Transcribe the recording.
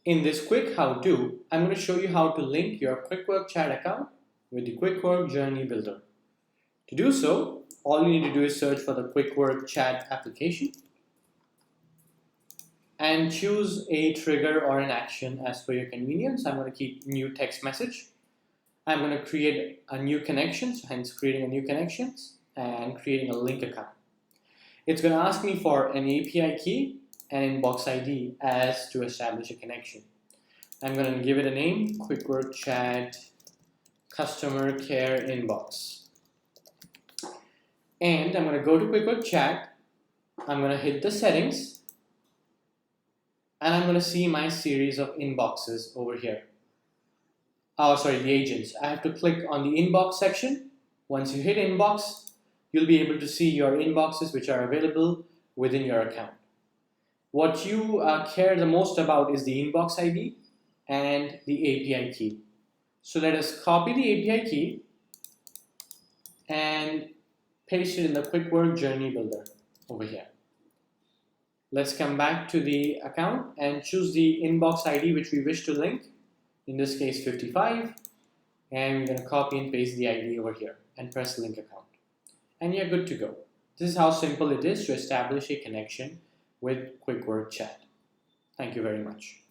In this quick how-to, I'm going to show you how to link your Quickwork chat account with the Quickwork Journey Builder. To do so, all you need to do is search for the Quickwork chat application and choose a trigger or an action as per your convenience. I'm going to keep new text message. I'm going to create a new connection, so hence creating a new connection and creating a link account. It's going to ask me for an API key and inbox ID as to establish a connection. I'm going to give it a name, Quickwork Chat Customer Care Inbox. And I'm going to go to Quickwork Chat, I'm going to hit the settings, and I'm going to see my series of inboxes over here. Oh, sorry, the agents. I have to click on the inbox section. Once you hit inbox, you'll be able to see your inboxes which are available within your account. What you care the most about is the inbox ID and the API key. So let us copy the API key and paste it in the Quickwork Journey Builder over here. Let's come back to the account and choose the inbox ID which we wish to link, in this case 55, and we're going to copy and paste the ID over here and press link account. And you're good to go. This is how simple it is to establish a connection with Quickwork Chat. Thank you very much.